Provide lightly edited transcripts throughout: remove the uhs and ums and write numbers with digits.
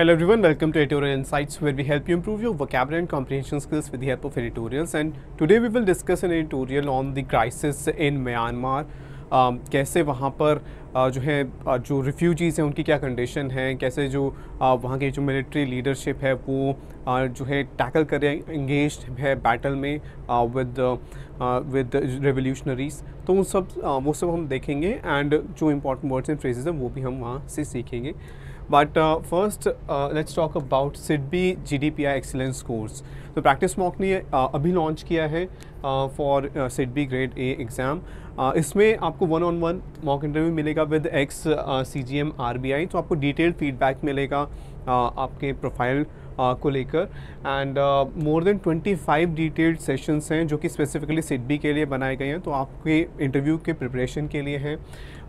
Hello everyone, welcome to Editorial Insights where we help you improve your vocabulary and comprehension skills with the help of editorials, and today we will discuss an editorial on the crisis in Myanmar. कैसे वहाँ पर जो है जो refugees हैं उनकी क्या condition है, कैसे जो वहाँ की जो मिलिट्री लीडरशिप है वो जो है टैकल कर रहे हैं, इंगेज्ड है बैटल में विद रेवोल्यूशनरीज। तो वो सब हम देखेंगे एंड जो इम्पॉर्टेंट वर्ड्स एंड फ्रेजेस हैं वो भी हम वहाँ से सीखेंगे। But first, let's talk about SIDBI GDPI Excellence Course. तो प्रैक्टिस मॉक ने अभी लॉन्च किया है for SIDBI grade A exam. इसमें आपको 1-on-1 मॉक इंटरव्यू मिलेगा विद एक्स CGM RBI। तो आपको डिटेल्ड फीडबैक मिलेगा आपके प्रोफाइल को लेकर, and more than 25 detailed sessions हैं जो कि स्पेसिफिकली SIDBI के लिए बनाए गए हैं, तो आपके इंटरव्यू के प्रिपरेशन के लिए हैं।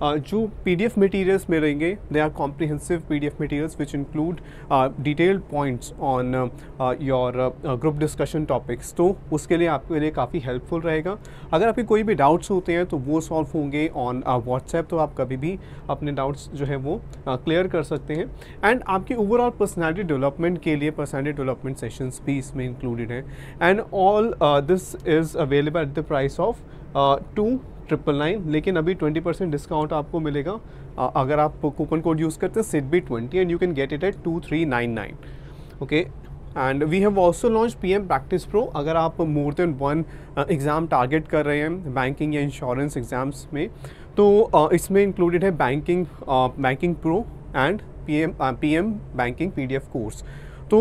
जो PDF मटेरियल्स मिलेंगे, they are comprehensive PDF materials which include detailed points on your group discussion topics. तो उसके लिए आपके लिए काफ़ी हेल्पफुल रहेगा। अगर आपके कोई भी डाउट्स होते हैं तो वो सॉल्व होंगे ऑन WhatsApp, तो आप कभी भी अपने डाउट्स जो है वो क्लियर कर सकते हैं। एंड आपकी ओवरऑल पर्सनैलिटी डेवलपमेंट के लिए पर्सनैलिटी डेवलपमेंट सेशंस भी इसमें इंक्लूडेड हैं, and all this is available at the price of 2,999। लेकिन अभी 20% डिस्काउंट आपको मिलेगा अगर आप कूपन कोड यूज़ करते हैं SIDBI20 and you can get it at 2,399। Okay, and we have also launch PM practice pro. अगर आप मोर देन 1 एग्ज़ाम टारगेट कर रहे हैं बैंकिंग या इंश्योरेंस एग्ज़ाम्स में, तो इसमें इंक्लूडेड है banking pro and PM banking PDF course. तो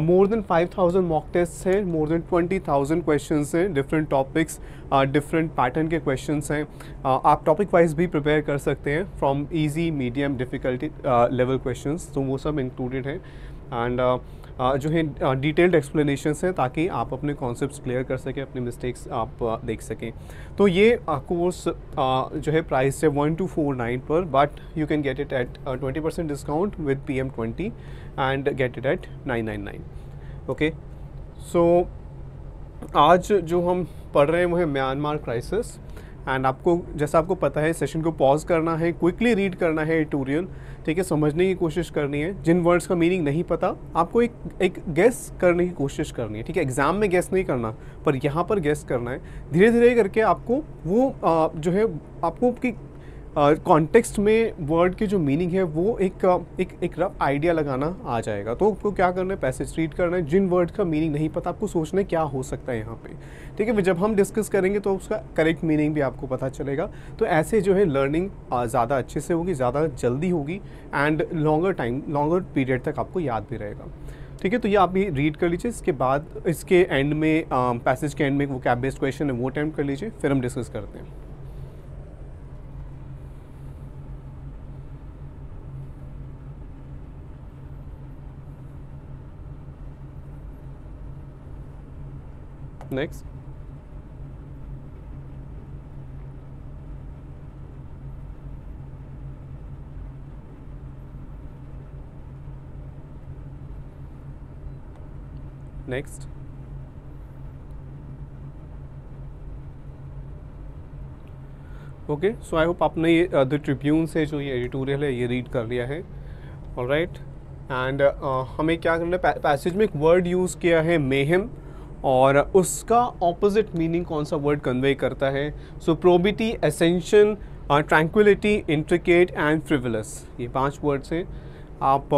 मोर देन 5,000 मॉक टेस्ट हैं, मोर देन 20,000 क्वेश्चंस हैं, डिफरेंट टॉपिक्स, डिफरेंट पैटर्न के क्वेश्चंस हैं। आप टॉपिक वाइज भी प्रिपेयर कर सकते हैं, from easy, medium, difficulty level questions, तो वो सब इंक्लूडेड है। एंड जो है डिटेल्ड एक्सप्लेनेशंस हैं ताकि आप अपने कॉन्सेप्ट्स क्लियर कर सकें, अपने मिस्टेक्स आप देख सकें। तो ये कोर्स जो है प्राइस है 1,249 पर, but you can get it at 20% discount with PM20 and get it at 999। Okay, so आज जो हम पढ़ रहे हैं वो है म्यांमार क्राइसिस। एंड आपको, जैसा आपको पता है, सेशन को पॉज करना है, क्विकली रीड करना है एडिटोरियल, ठीक है, समझने की कोशिश करनी है। जिन वर्ड्स का मीनिंग नहीं पता आपको एक गेस करने की कोशिश करनी है, ठीक है। एग्ज़ाम में गेस नहीं करना, पर यहाँ पर गेस करना है। धीरे धीरे करके आपको वो जो है आपको की कॉन्टेक्स्ट में वर्ड की जो मीनिंग है वो एक रफ आइडिया लगाना आ जाएगा। तो आपको क्या करना है, पैसेज रीड करना है। जिन वर्ड का मीनिंग नहीं पता आपको सोचना है क्या हो सकता है यहाँ पे, ठीक है। जब हम डिस्कस करेंगे तो उसका करेक्ट मीनिंग भी आपको पता चलेगा। तो ऐसे जो है लर्निंग ज़्यादा अच्छे से होगी, ज़्यादा जल्दी होगी, एंड लॉन्गर पीरियड तक आपको याद भी रहेगा, ठीक है। तो ये आप भी रीड कर लीजिए। इसके बाद इसके एंड में पैसेज के एंड में वो कैब बेस्ड क्वेश्चन है वो अटेम्प्ट कर लीजिए, फिर हम डिस्कस करते हैं। Next, next, okay. So I hope आपने ये द ट्रिब्यून से जो ये एडिटोरियल है ये रीड कर लिया है, ऑलराइट। एंड हमें क्या करना है, पैसेज में एक वर्ड यूज़ किया है मेहम, और उसका ऑपोजिट मीनिंग कौन सा वर्ड कन्वे करता है। So probity, ascension, tranquillity, intricate and frivolous, ये 5 वर्ड्स हैं। आप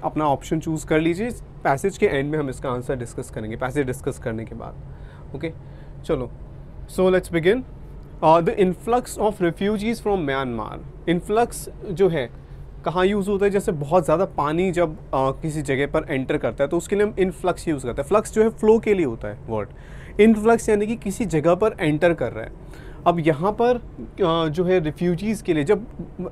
अपना ऑप्शन चूज़ कर लीजिए। पैसेज के एंड में हम इसका आंसर डिस्कस करेंगे, पैसेज डिस्कस करने के बाद। ओके, चलो, so let's begin. The influx of refugees from Myanmar. Influx जो है कहाँ यूज़ होता है, जैसे बहुत ज़्यादा पानी जब किसी जगह पर एंटर करता है तो उसके लिए हम इनफ्लक्स यूज़ करते हैं। फ्लक्स जो है फ्लो के लिए होता है वर्ड। इनफ्लक्स यानी कि किसी जगह पर एंटर कर रहा है। अब यहाँ पर जो है रिफ्यूजीज़ के लिए, जब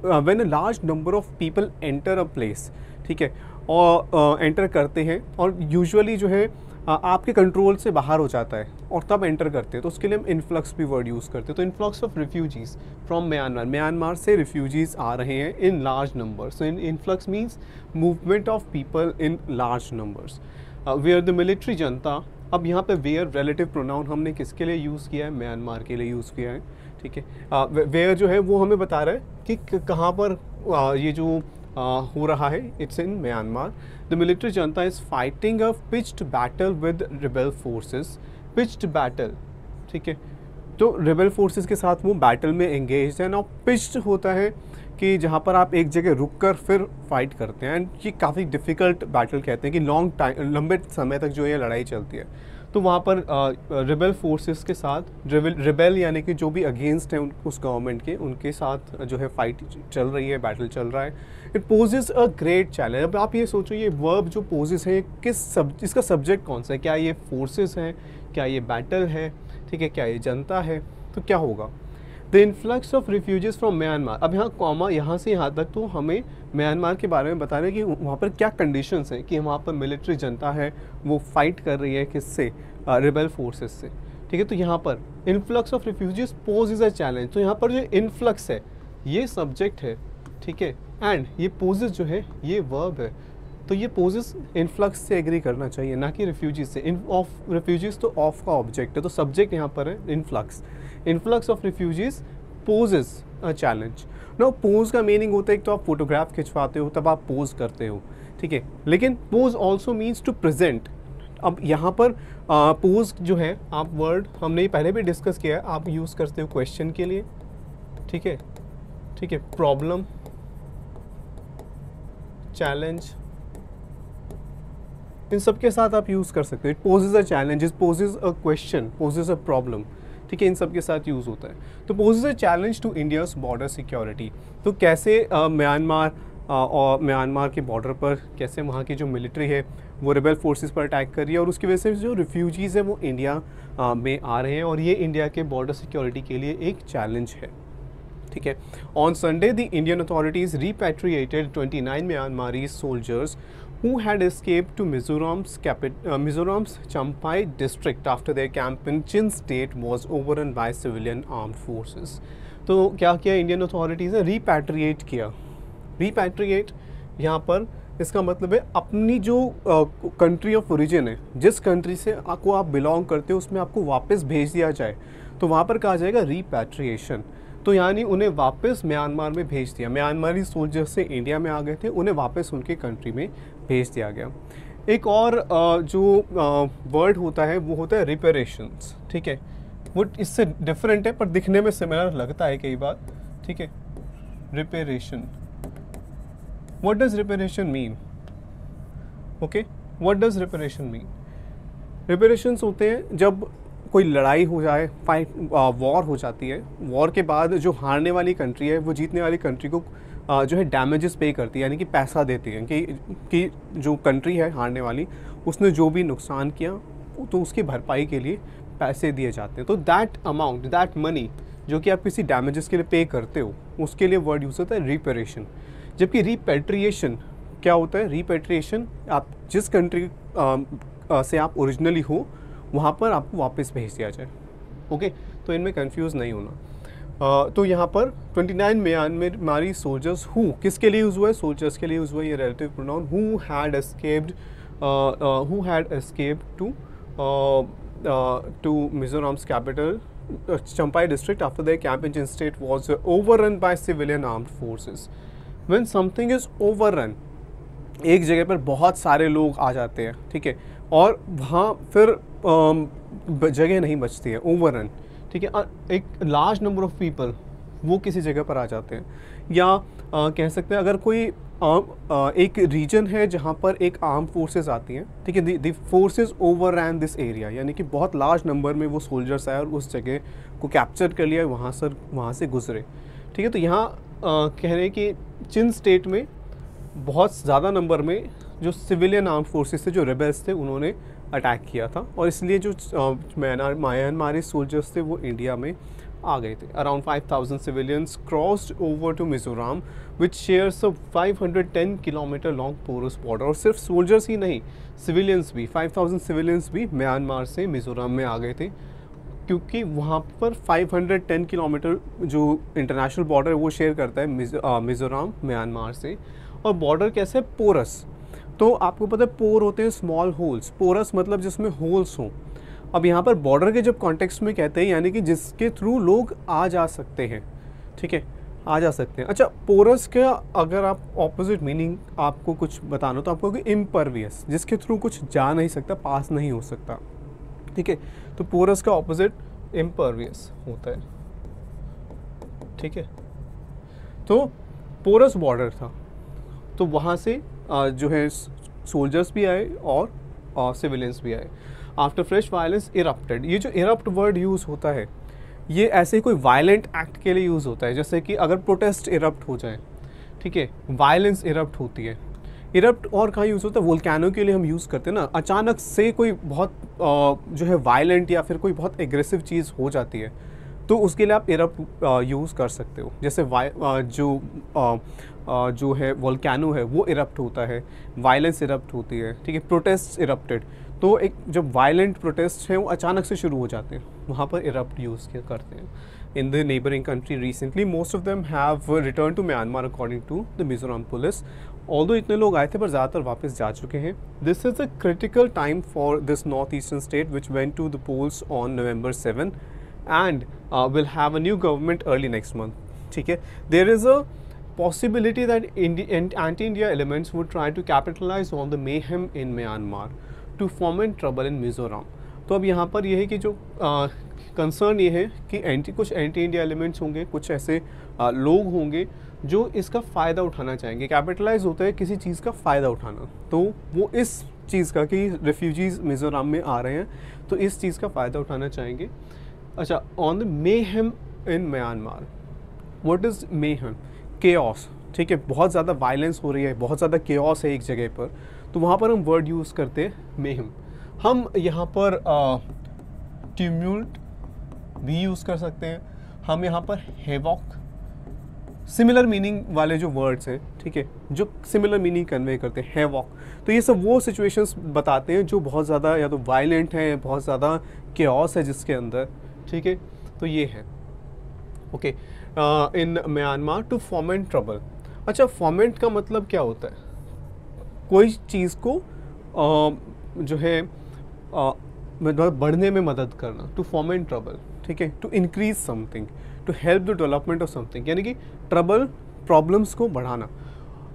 when a large number of people enter a place, ठीक है, और एंटर करते हैं और यूजुअली जो है आपके कंट्रोल से बाहर हो जाता है और तब एंटर करते हैं, तो उसके लिए हम इन्फ्लक्स भी वर्ड यूज़ करते हैं। तो influx of refugees from Myanmar, Myanmar से रिफ्यूजीज़ आ रहे हैं in large numbers. So influx means movement of people in large numbers. Where the military junta, अब यहाँ पे वेयर रिलेटिव प्रोनाउन हमने किसके लिए यूज़ किया है, म्यांमार के लिए यूज़ किया है, ठीक है। वेयर जो है वो हमें बता रहा है कि कहाँ पर ये जो हो रहा है, it's in Myanmar. The military junta is fighting a pitched battle with rebel forces. Pitched battle, ठीक है, तो रिबेल फोर्सेस के साथ वो बैटल में एंगेज है ना। पिच्ड होता है कि जहाँ पर आप एक जगह रुक कर फिर फाइट करते हैं, एंड ये काफ़ी डिफ़िकल्ट बैटल कहते हैं कि लॉन्ग टाइम, लंबे समय तक जो ये लड़ाई चलती है। तो वहाँ पर रिबेल फोर्सेस के साथ रिबेल यानी कि जो भी अगेंस्ट हैं उस गवर्नमेंट के, उनके साथ जो है फाइट चल रही है, बैटल चल रहा है। It poses a great challenge. अब आप ये सोचो, ये वर्ब जो पोजेस है इसका सब्जेक्ट कौन सा है? क्या ये फोर्सेस हैं, क्या ये बैटल है, ठीक है, क्या ये जनता है? तो क्या होगा? The influx of refugees from Myanmar. अब यहाँ कॉमा यहाँ से यहाँ तक तो हमें म्यांमार के बारे में बता रहे हैं कि वहाँ पर क्या कंडीशंस हैं, कि वहाँ पर मिलिट्री जनता है वो फाइट कर रही है किससे? रिबेल फोर्सेस से, ठीक है। तो यहाँ पर influx of refugees pose is a challenge. तो यहाँ पर जो इन्फ्लक्स है ये सब्जेक्ट है, ठीक है, एंड ये पोजेस जो है ये वर्ब है। तो ये पोजेस इन्फ्लक्स से एग्री करना चाहिए, ना कि रिफ्यूजीज से। ऑफ रिफ्यूजीज तो ऑफ का ऑब्जेक्ट है, तो सब्जेक्ट यहाँ पर है influx. Influx of refugees poses a challenge. No, pose का मीनिंग होता है, एक तो आप फोटोग्राफ खिंचवाते हो तब आप पोज करते हो, ठीक है, लेकिन pose also means to present. अब यहाँ पर पोज जो है, आप वर्ड हमने पहले भी डिस्कस किया है, आप यूज़ करते हो क्वेश्चन के लिए, ठीक है, ठीक है, प्रॉब्लम, चैलेंज, इन सब के साथ आप यूज़ कर सकते हो। It possess a challenge, it possess a question, possess a problem, ठीक है, इन सब के साथ यूज़ होता है। तो poses a challenge to India's border security. तो कैसे म्यांमार और म्यांमार के बॉर्डर पर कैसे वहाँ की जो मिलिट्री है वो रिबेल फोर्सेस पर अटैक कर रही है, और उसकी वजह से जो रिफ्यूजीज़ है वो इंडिया में आ रहे हैं, और ये इंडिया के बॉर्डर सिक्योरिटी के लिए एक चैलेंज है, ठीक है। On Sunday the Indian authorities repatriated 29 म्यांमारी soldiers who had escaped to Mizoram's Champai district after their camp in Chin State was overrun by civilian armed forces। तो क्या किया इंडियन अथॉरिटीज़ ने? रिपैट्रिएट किया। रिपैट्रिएट यहाँ पर इसका मतलब है अपनी जो कंट्री ऑफ ओरिजिन है, जिस कंट्री से आपको आप बिलोंग करते हो उसमें आपको वापस भेज दिया जाए, तो वहाँ पर कहा जाएगा रिपैट्रिएशन। तो यानी उन्हें वापस म्यांमार में भेज दिया। म्यांमारी सोल्जर्स से इंडिया में आ गए थे, उन्हें वापस उनके कंट्री में भेज दिया गया। एक और जो वर्ड होता है वो होता है रिपेरेशंस, ठीक है, वो इससे डिफरेंट है पर दिखने में सिमिलर लगता है कई बार, ठीक है। Reparation, what does reparation mean? Okay, what does reparation mean? Reparations होते हैं जब कोई लड़ाई हो जाए, फाइट, वॉर हो जाती है, वॉर के बाद जो हारने वाली कंट्री है वो जीतने वाली कंट्री को जो है डैमेजेस पे करती है, यानी कि पैसा देती है कि जो कंट्री है हारने वाली उसने जो भी नुकसान किया तो उसकी भरपाई के लिए पैसे दिए जाते हैं। तो दैट अमाउंट, दैट मनी जो कि आप किसी डैमेजेस के लिए पे करते हो, उसके लिए वर्ड यूज़ होता है रिपेरेशन। जबकि रिपेट्रिएशन क्या होता है? रिपेट्रिएशन आप जिस कंट्री से आप ओरिजिनली हो वहाँ पर आपको वापस भेज दिया जाए। ओके, तो इनमें कंफ्यूज नहीं होना। तो यहाँ पर 29 म्यांमारी सोल्जर्स, हु किसके लिए यूज़ हुआ है? सोल्जर्स के लिए यूज़ हुआ है ये relative pronoun. Who had escaped to Mizoram's capital Champhai district after their camp in Chin State was overrun by civilian armed forces. When something is overrun, एक जगह पर बहुत सारे लोग आ जाते हैं, ठीक है, और वहाँ फिर जगह नहीं बचती है, ओवररन, ठीक है, एक लार्ज नंबर ऑफ पीपल वो किसी जगह पर आ जाते हैं। या कह सकते हैं अगर कोई एक रीजन है जहाँ पर एक आर्म फोर्सेस आती हैं, ठीक है, the forces overrun this area, यानी कि बहुत लार्ज नंबर में वो सोल्जर्स आए और उस जगह को कैप्चर कर लिया, वहाँ से गुजरे, ठीक है। तो यहाँ कह रहे हैं कि चिन स्टेट में बहुत ज़्यादा नंबर में जो सिविलियन आर्म फोर्सेस थे, जो रेबल्स थे, उन्होंने अटैक किया था, और इसलिए जो म्यांमारी सोल्जर्स थे वो इंडिया में आ गए थे। Around 5000 civilians crossed over to Mizoram which shares a 510 kilometer long porous border. और सिर्फ सोल्जर्स ही नहीं, सिविलियंस भी, 5000 सिविलियंस भी म्यांमार से मिजोरम में आ गए थे, क्योंकि वहाँ पर 510 किलोमीटर जो इंटरनेशनल बॉर्डर है वो शेयर करता है मिजोरम म्यांमार से। और बॉर्डर कैसे? पोरस। तो आपको पता है पोर होते हैं स्मॉल होल्स, पोरस मतलब जिसमें होल्स हों। अब यहाँ पर बॉर्डर के जब कॉन्टेक्स्ट में कहते हैं यानी कि जिसके थ्रू लोग आ जा सकते हैं, ठीक है, आ जा सकते हैं। अच्छा, पोरस का अगर आप ऑपोजिट मीनिंग आपको कुछ बताना तो आपको इम्परवियस, जिसके थ्रू कुछ जा नहीं सकता, पास नहीं हो सकता, ठीक है। तो पोरस का ऑपोजिट इम्परवियस होता है, ठीक है। तो पोरस बॉर्डर था, तो वहाँ से जो है सोल्जर्स भी आए और सिविलियंस भी आए। आफ्टर फ्रेश वायलेंस इरप्टेड, ये जो इरप्ट वर्ड यूज़ होता है ये ऐसे कोई वायलेंट एक्ट के लिए यूज़ होता है, जैसे कि अगर प्रोटेस्ट इरप्ट हो जाए, ठीक है, वायलेंस इरप्ट होती है। इरप्ट और कहाँ यूज़ होता है, वोल्केनो के लिए हम यूज़ करते हैं ना, अचानक से कोई बहुत जो है वायलेंट या फिर कोई बहुत एग्रेसिव चीज़ हो जाती है, तो उसके लिए आप इरप्ट यूज़ कर सकते हो। जैसे जो है वोल्केनो है वो इरप्ट होता है, वायलेंस इरप्ट होती है, ठीक है, प्रोटेस्ट इरप्टेड। तो एक जब वायलेंट प्रोटेस्ट हैं वो अचानक से शुरू हो जाते हैं, वहाँ पर इरप्ट यूज़ करते हैं। In the neighbouring country recently most of them have return to Myanmar according to the Mizoram police. Although इतने लोग आए थे पर ज़्यादातर वापस जा चुके हैं। This is a critical time for this north eastern state which went to the polls on November 7 and will have a new government early next month, ठीक है। There is a possibility that anti-India elements would try to capitalize on the mayhem in Myanmar to foment trouble in Mizoram। तो अब यहाँ पर यह है कि जो कंसर्न ये है कि कुछ एंटी इंडिया एलिमेंट्स होंगे, कुछ ऐसे लोग होंगे जो इसका फ़ायदा उठाना चाहेंगे। कैपिटलाइज होता है किसी चीज़ का फ़ायदा उठाना, तो वो इस चीज़ का कि रेफ्यूजीज़ मिज़ोरम में आ रहे हैं तो इस चीज़ का फ़ायदा उठाना चाहेंगे। अच्छा, on the mayhem in Myanmar, what is mayhem? Chaos, ठीक है, बहुत ज़्यादा वायलेंस हो रही है, बहुत ज़्यादा केओस है एक जगह पर, तो वहाँ पर हम वर्ड यूज़ करते हैं मेहम। हम यहाँ पर ट्यूम्यूल्ट भी यूज़ कर सकते हैं, हम यहाँ पर हेवॉक, सिमिलर मीनिंग वाले जो वर्ड्स हैं, ठीक है, जो सिमिलर मीनिंग कन्वे करते हैं, हेवॉक। तो ये सब वो सिचुएशंस बताते हैं जो बहुत ज़्यादा या तो वायलेंट हैं, बहुत ज़्यादा केओस है जिसके अंदर, ठीक है। तो ये है okay in Myanmar to foment trouble. अच्छा, फॉमेंट का मतलब क्या होता है? कोई चीज़ को जो है मतलब बढ़ने में मदद करना, टू फॉमेंट ट्रबल, ठीक है, to increase something, to help the development of something, यानी कि ट्रबल, प्रॉब्लम्स को बढ़ाना।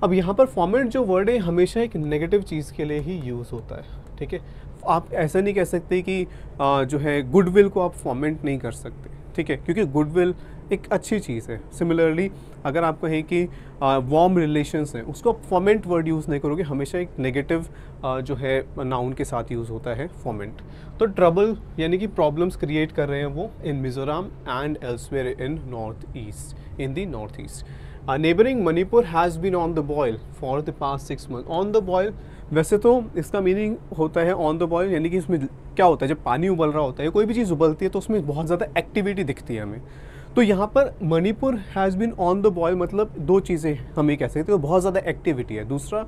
अब यहाँ पर फॉमेंट जो वर्ड है हमेशा एक नेगेटिव चीज़ के लिए ही यूज़ होता है, ठीक है। आप ऐसा नहीं कह सकते कि जो है गुडविल को आप फॉमेंट नहीं कर सकते, ठीक है, क्योंकि गुडविल एक अच्छी चीज़ है। सिमिलरली अगर आप कहें कि वार्म रिलेशंस हैं, उसको आप फॉमेंट वर्ड यूज़ नहीं करोगे, हमेशा एक नेगेटिव जो है नाउन के साथ यूज़ होता है फॉमेंट। तो ट्रबल यानी कि प्रॉब्लम्स क्रिएट कर रहे हैं वो in Mizoram and elsewhere in North East, in the North East. Neighbouring Manipur has been on the boil for the past 6 months। On the boil वैसे तो इसका मीनिंग होता है ऑन द बॉयल, यानी कि इसमें क्या होता है, जब पानी उबल रहा होता है, कोई भी चीज़ उबलती है तो उसमें बहुत ज़्यादा एक्टिविटी दिखती है हमें। तो यहाँ पर Manipur has been on the boil मतलब दो चीज़ें हम ये कह सकते हैं, बहुत ज़्यादा एक्टिविटी है। दूसरा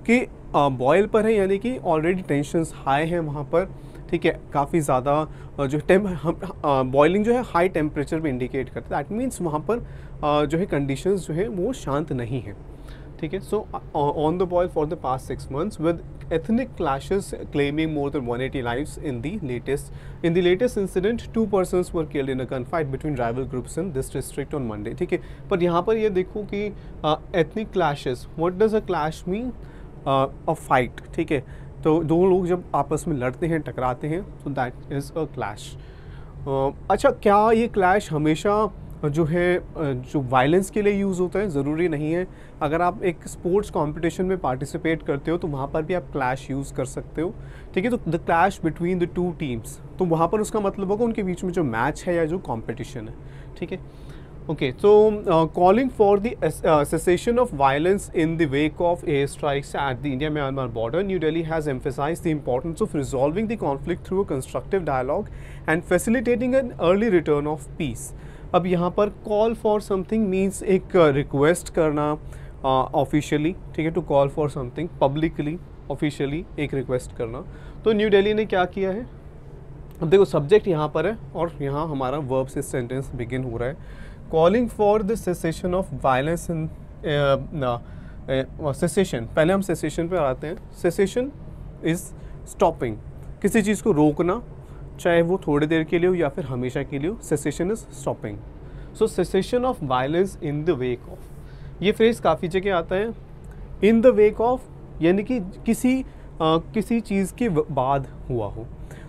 कि बॉयल पर है, यानी कि ऑलरेडी टेंशन्स हाई हैं वहाँ पर, ठीक है, काफ़ी ज़्यादा जो बॉइलिंग जो है हाई टेम्परेचर में इंडिकेट करता है। दैट मीन्स वहाँ पर जो है कंडीशंस जो है वो शांत नहीं है, ठीक है। So on the boil for the past 6 months with ethnic clashes claiming more than 180 lives in the latest incident 2 persons were killed in a gunfight between rival groups in this district on Monday, ठीक है। पर यहाँ पर ये देखो कि ethnic clashes, what does a clash mean? a fight, ठीक है। तो दो लोग जब आपस में लड़ते हैं, टकराते हैं, तो दैट इज़ अ क्लैश। अच्छा, क्या ये क्लैश हमेशा जो है जो वायलेंस के लिए यूज़ होता है? ज़रूरी नहीं है। अगर आप एक स्पोर्ट्स कंपटीशन में पार्टिसिपेट करते हो तो वहाँ पर भी आप क्लैश यूज़ कर सकते हो, ठीक है। तो the clash between the 2 teams, तो वहाँ पर उसका मतलब होगा उनके बीच में जो मैच है या जो कंपटीशन है, ठीक है। ओके, तो calling for the cessation of violence in the wake of air strikes at the India-Myanmar border, New Delhi has emphasized the importance of resolving the conflict through a constructive dialogue and facilitating an early return of peace। अब यहाँ पर call for something means एक request करना officially, ठीक है, to call for something publicly, officially एक request करना। तो न्यू दिल्ली ने क्या किया है? अब देखो सब्जेक्ट यहाँ पर है और यहाँ हमारा वर्ब से सेंटेंस बिगिन हो रहा है। Calling for the cessation of violence in cessation, पहले हम सेसेशन पर आते हैं। सेसेशन इज़ स्टॉपिंग, किसी चीज़ को रोकना, चाहे वो थोड़ी देर के लिए हो या फिर हमेशा के लिए हो। Cessation is stopping. So cessation of violence in the wake of, ये फ्रेज काफ़ी जगह आता है। इन द वेक ऑफ यानी कि किसी चीज़ के बाद हुआ हो।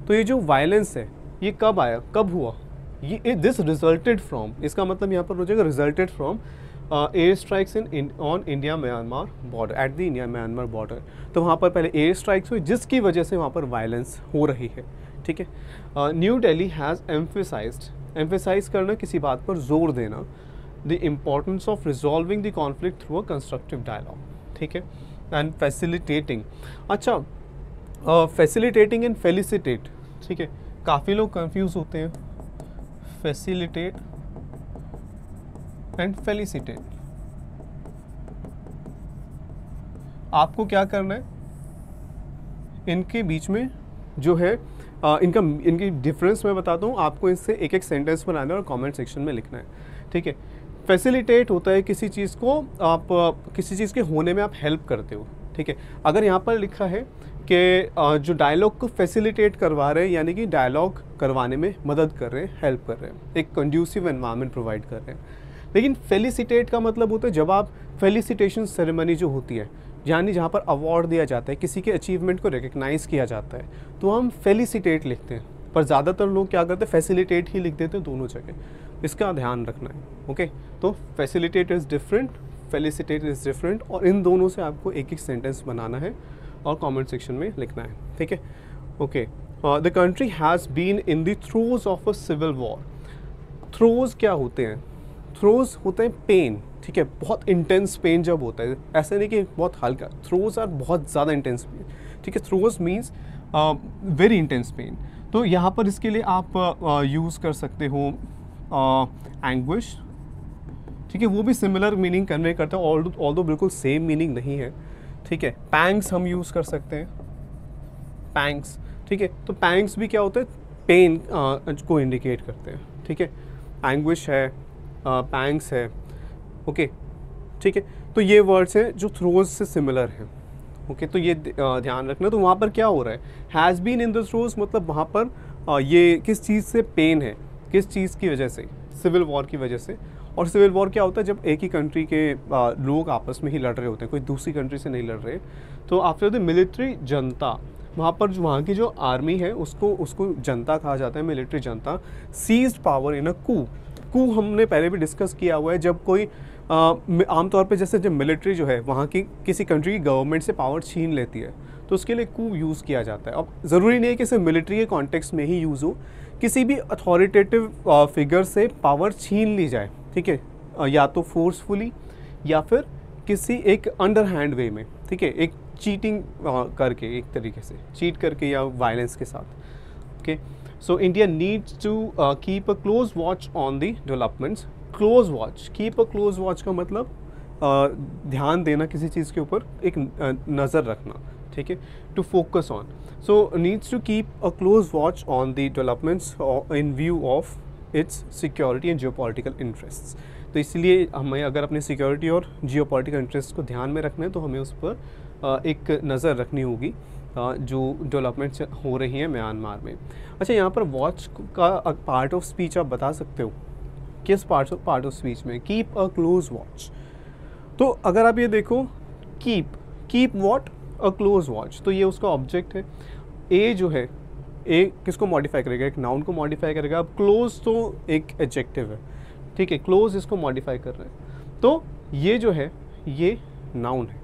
तो ये जो वायलेंस है ये कब आया, कब हुआ, ये दिस रिजल्टेड फ्रॉम, इसका मतलब यहाँ पर हो जाएगा resulted from air strikes on India Myanmar border, at the India Myanmar border. तो वहाँ पर पहले एयर स्ट्राइक्स हुई जिसकी वजह से वहाँ पर वायलेंस हो रही है। ठीक है, न्यू दिल्ली हैज़ एम्फेसाइज करना, किसी बात पर जोर देना, the importance of resolving the conflict through a constructive dialogue. ठीक है, एंड फैसिलिटेटिंग, अच्छा फैसिलिटेटिंग एंड फेलिसिटेट, ठीक है, काफ़ी लोग कंफ्यूज होते हैं, फैसिलिटेट एंड फेलिसिटेट। आपको क्या करना है, इनके बीच में जो है इनकी डिफरेंस मैं बताता हूँ आपको, इससे एक एक सेंटेंस बनाना है और कमेंट सेक्शन में लिखना है। ठीक है, फैसिलिटेट होता है किसी चीज़ को आप किसी चीज़ के होने में आप हेल्प करते हो। ठीक है, अगर यहाँ पर लिखा है कि जो डायलॉग को फैसिलिटेट करवा रहे हैं यानी कि डायलॉग करवाने में मदद कर रहे हैं, हेल्प कर रहे हैं, एक कंड्यूसिव एनवायरनमेंट प्रोवाइड कर रहे हैं। लेकिन फेलिसिटेट का मतलब होता है जब आप फेलिसिटेशन सेरेमनी जो होती है, यानी जहाँ पर अवार्ड दिया जाता है, किसी के अचीवमेंट को रिकग्नाइज़ किया जाता है, तो हम फेलिसिटेट लिखते हैं। पर ज़्यादातर लोग क्या करते हैं, फैसिलिटेट ही लिख देते हैं दोनों जगह, इसका ध्यान रखना है। ओके, तो facilitate is different, felicitate is different, और इन दोनों से आपको एक एक सेंटेंस बनाना है और कमेंट सेक्शन में लिखना है। ठीक है, okay, the country has been in the throes of a civil war. Throes क्या होते हैं, थ्रोज होते हैं पेन। ठीक है, बहुत इंटेंस पेन जब होता है, ऐसा नहीं कि बहुत हल्का, थ्रोज आर बहुत ज़्यादा इंटेंस पेन। ठीक है, throws means very intense pen. तो यहाँ पर इसके लिए आप यूज़ कर सकते हो एंग्विश। ठीक है, वो भी सिमिलर मीनिंग कन्वे करता है, ऑल्दो बिल्कुल सेम मीनिंग नहीं है। ठीक है, पैंग्स हम यूज़ कर सकते हैं, पैंग्स। ठीक है, तो पैंग्स भी क्या होता है, पेन को इंडिकेट करते हैं। ठीक है, एंग्विश है, पैंग्स है। ओके, ठीक है, तो ये वर्ड्स हैं जो थ्रोज से सिमिलर हैं। ओके, तो ये ध्यान रखना। तो वहाँ पर क्या हो रहा है, has been in the throes मतलब वहाँ पर ये किस चीज़ से पेन है, किस चीज़ की वजह से, सिविल वॉर की वजह से। और सिविल वॉर क्या होता है, जब एक ही कंट्री के लोग आपस में ही लड़ रहे होते हैं, कोई दूसरी कंट्री से नहीं लड़ रहे। तो आफ्टर द मिलिट्री जनता, वहाँ पर जो वहाँ की जो आर्मी है उसको जनता कहा जाता है, military Janata, seized power in अ कू हमने पहले भी डिस्कस किया हुआ है। जब कोई आमतौर पे जैसे जब मिलिट्री जो है वहाँ की किसी कंट्री की गवर्नमेंट से पावर छीन लेती है तो उसके लिए कू यूज़ किया जाता है। अब ज़रूरी नहीं है कि सिर्फ मिलिट्री के कॉन्टेक्स्ट में ही यूज़ हो, किसी भी अथॉरिटेटिव फिगर से पावर छीन ली जाए। ठीक है, या तो फोर्सफुली या फिर किसी एक अंडर हैंड वे में। ठीक है, एक चीटिंग करके, एक तरीके से चीट करके या वायलेंस के साथ। Okay, so India needs to keep a close watch on the developments. Close watch, keep a close watch का मतलब ध्यान देना किसी चीज़ के ऊपर, एक नज़र रखना। ठीक है, to focus on, so needs to keep a close watch on the developments in view of its security and geopolitical interests. तो इसलिए हमें अगर अपने सिक्योरिटी और जियोपॉलिटिकल इंटरेस्ट को ध्यान में रखना है तो हमें उस पर एक नज़र रखनी होगी जो डेवलपमेंट्स हो रही हैं म्यांमार में। अच्छा, यहाँ पर वॉच का पार्ट ऑफ स्पीच आप बता सकते हो, किस पार्ट ऑफ स्पीच में, कीप अ क्लोज वॉच। तो अगर आप ये देखो, keep what, a close watch, तो ये उसका ऑब्जेक्ट है। ए जो है, ए किसको मॉडिफाई करेगा, एक नाउन को मॉडिफाई करेगा। अब क्लोज तो एक एडजेक्टिव है। ठीक है, क्लोज इसको मॉडिफाई कर रहे हैं, तो ये जो है ये नाउन है,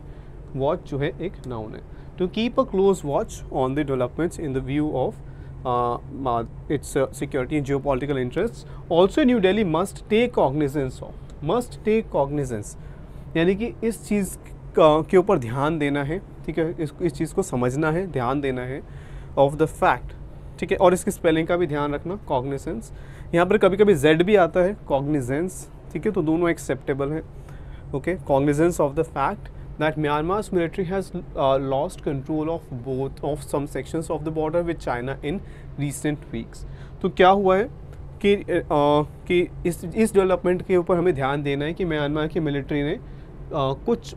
वॉच जो है एक नाउन है। To keep a close watch on the developments in the view of its security and geopolitical interests. Also New Delhi must take cognizance यानी कि इस चीज़ के ऊपर ध्यान देना है। ठीक है, इस चीज़ को समझना है, ध्यान देना है, ऑफ द फैक्ट। ठीक है, और इसकी स्पेलिंग का भी ध्यान रखना, कॉग्निजेंस। यहाँ पर कभी कभी जेड भी आता है, कॉग्निजेंस। ठीक है, तो दोनों एक्सेप्टेबल है। Okay, cognizance of the fact that Myanmar's military has lost control of some sections of the border with China in recent weeks. तो क्या हुआ है कि इस डेवलपमेंट के ऊपर हमें ध्यान देना है कि म्यांमार की मिलिट्री ने कुछ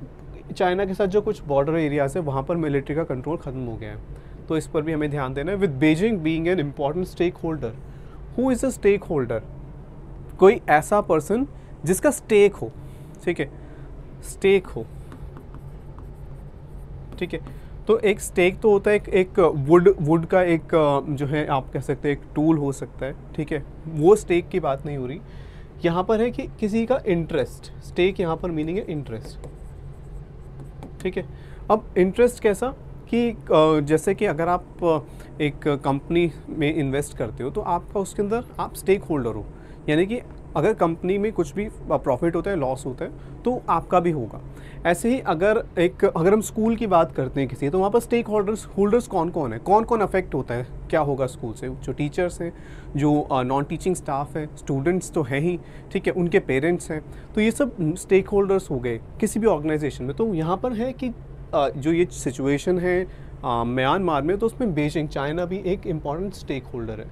चाइना के साथ जो कुछ बॉर्डर एरियाज है वहाँ पर मिलिट्री का कंट्रोल ख़त्म हो गया है, तो इस पर भी हमें ध्यान देना है। With Beijing being an important stakeholder, who is a stakeholder, कोई ऐसा पर्सन जिसका स्टेक हो, ठीक है, स्टेक हो, ठीक है। तो एक स्टेक तो होता है एक वुड का एक जो है आप कह सकते हैं एक टूल हो सकता है, ठीक है, वो स्टेक की बात नहीं हो रही यहाँ पर है कि किसी का इंटरेस्ट, स्टेक यहाँ पर मीनिंग है इंटरेस्ट, ठीक है। अब इंटरेस्ट कैसा कि जैसे कि अगर आप एक कंपनी में इन्वेस्ट करते हो तो आपका उसके अंदर आप स्टेक होल्डर हो, यानी कि अगर कंपनी में कुछ भी प्रॉफिट होता है, लॉस होता है, तो आपका भी होगा। ऐसे ही अगर हम स्कूल की बात करते हैं किसी, तो वहाँ पर स्टेक होल्डर्स कौन कौन है, कौन कौन अफेक्ट होता है, क्या होगा स्कूल से, जो टीचर्स हैं, जो नॉन टीचिंग स्टाफ है, स्टूडेंट्स तो हैं ही, ठीक है, उनके पेरेंट्स हैं, तो ये सब स्टेक होल्डर्स हो गए किसी भी ऑर्गेनाइजेशन में। तो यहाँ पर है कि जो ये सिचुएशन है म्यांमार में, तो उसमें बीजिंग, चाइना भी एक इम्पॉर्टेंट स्टेक होल्डर है,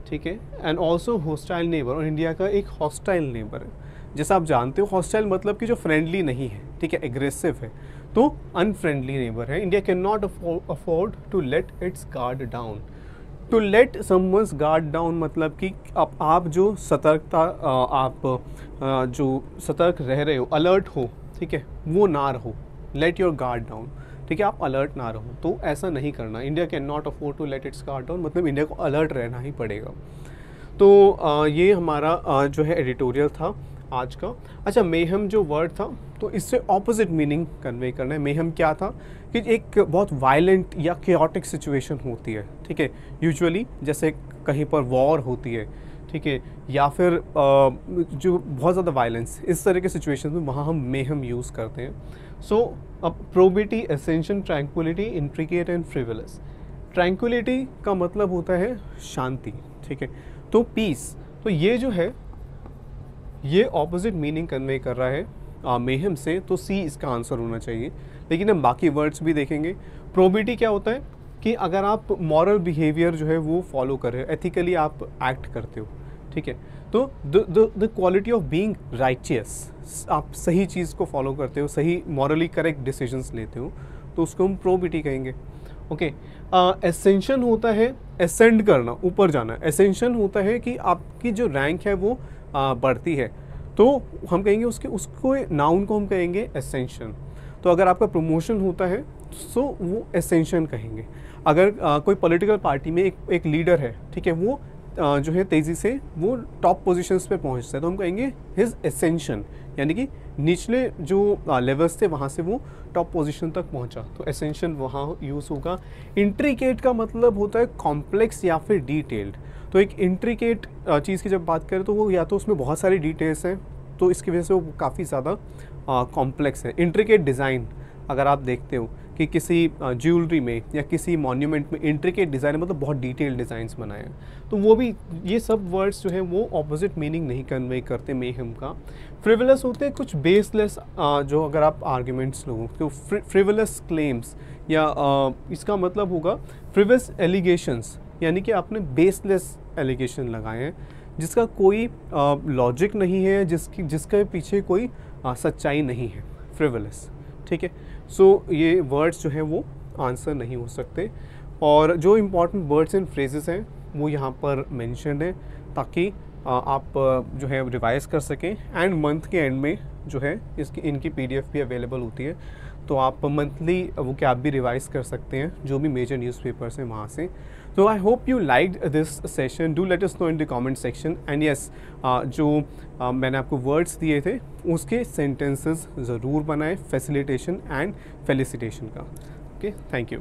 ठीक है, एंड ऑल्सो हॉस्टाइल नेबर, और इंडिया का एक हॉस्टाइल नेबर है। जैसा आप जानते हो हॉस्टाइल मतलब कि जो फ्रेंडली नहीं है, ठीक है, एग्रेसिव है, तो अनफ्रेंडली नेबर है। India can not afford to let its guard down. To let someone's guard down मतलब कि आप जो सतर्कता आप जो सतर्क रह रहे हो, अलर्ट हो, ठीक है, वो ना रहो, लेट योर गार्ड डाउन, ठीक है, आप अलर्ट ना रहो, तो ऐसा नहीं करना। India can not afford to let its guard down, मतलब इंडिया को अलर्ट रहना ही पड़ेगा। तो ये हमारा जो है एडिटोरियल था आज का। अच्छा, मेहम जो वर्ड था, तो इससे ऑपोजिट मीनिंग कन्वे करना है। मेहम क्या था कि एक बहुत वायलेंट या केओटिक सिचुएशन होती है, ठीक है, यूजुअली जैसे कहीं पर वॉर होती है, ठीक है, या फिर जो बहुत ज़्यादा वायलेंस, इस तरह के सिचुएशन में वहाँ हम मेहम यूज़ करते हैं। सो अब probity, ascension, tranquillity, intricate and frivolous. Tranquillity का मतलब होता है शांति, ठीक है, तो पीस, तो ये जो है ये ऑपोजिट मीनिंग कन्वे कर रहा है मेहम से, तो सी इसका आंसर होना चाहिए। लेकिन हम बाकी वर्ड्स भी देखेंगे। प्रोबिटी क्या होता है कि अगर आप मॉरल बिहेवियर जो है वो फॉलो कर रहे हो, एथिकली आप एक्ट करते हो, ठीक है, तो the quality of being righteous, आप सही चीज़ को फॉलो करते हो, सही मॉरली करेक्ट डिसीजंस लेते हो, तो उसको हम प्रोबिटी कहेंगे। ओके, एसेंशन होता है एसेंड करना, ऊपर जाना। एसेंशन होता है कि आपकी जो रैंक है वो बढ़ती है, तो हम कहेंगे उसको नाउन को हम कहेंगे एसेंशन। तो अगर आपका प्रमोशन होता है तो वो एसेंशन कहेंगे। अगर कोई पॉलिटिकल पार्टी में एक लीडर है, ठीक है, वो जो है तेज़ी से वो टॉप पोजीशंस पे पहुंचता है, तो हम कहेंगे हिज एसेंशन, यानी कि निचले जो लेवल्स थे वहाँ से वो टॉप पोजीशन तक पहुँचा, तो एसेंशन वहाँ यूज़ होगा। इंट्रिकेट का मतलब होता है कॉम्प्लेक्स या फिर डिटेल्ड। तो एक इंट्रिकेट चीज़ की जब बात करें तो वो या तो उसमें बहुत सारी डिटेल्स हैं, तो इसकी वजह से वो काफ़ी ज़्यादा कॉम्प्लेक्स है। इंट्रिकेट डिज़ाइन अगर आप देखते हो कि किसी ज्वेलरी में या किसी मॉन्यूमेंट में इंट्रिकेट डिज़ाइन मतलब बहुत डिटेल्ड डिज़ाइंस बनाए हैं, तो वो भी, ये सब वर्ड्स जो हैं वो ऑपोजिट मीनिंग नहीं कन्वे करते मेहम का। फ्रिवलस होते हैं कुछ बेसलेस, जो अगर आप आर्ग्यूमेंट्स लोगों तो फ्रिवलस क्लेम्स या इसका मतलब होगा फ्रिवलस एलिगेशंस, यानी कि आपने बेसलेस एलिगेशन लगाए हैं जिसका कोई लॉजिक नहीं है, जिसके पीछे कोई सच्चाई नहीं है, फ्रिवलस, ठीक है। सो ये वर्ड्स जो हैं वो आंसर नहीं हो सकते, और जो इम्पॉर्टेंट वर्ड्स एंड फ्रेजेस हैं वो यहाँ पर मेंशन है, ताकि आप जो है रिवाइज़ कर सकें। एंड मंथ के एंड में जो है इनकी PDF भी अवेलेबल होती है, तो आप मंथली वो क्या आप भी रिवाइज़ कर सकते हैं जो भी मेजर न्यूज़पेपर्स हैं वहाँ से। तो I hope you liked this session, do let us know in the comment section. And yes, जो मैंने आपको वर्ड्स दिए थे उसके सेंटेंसेस ज़रूर बनाएं, फैसिलिटेशन एंड फेलिसिटेशन का। Okay, thank you.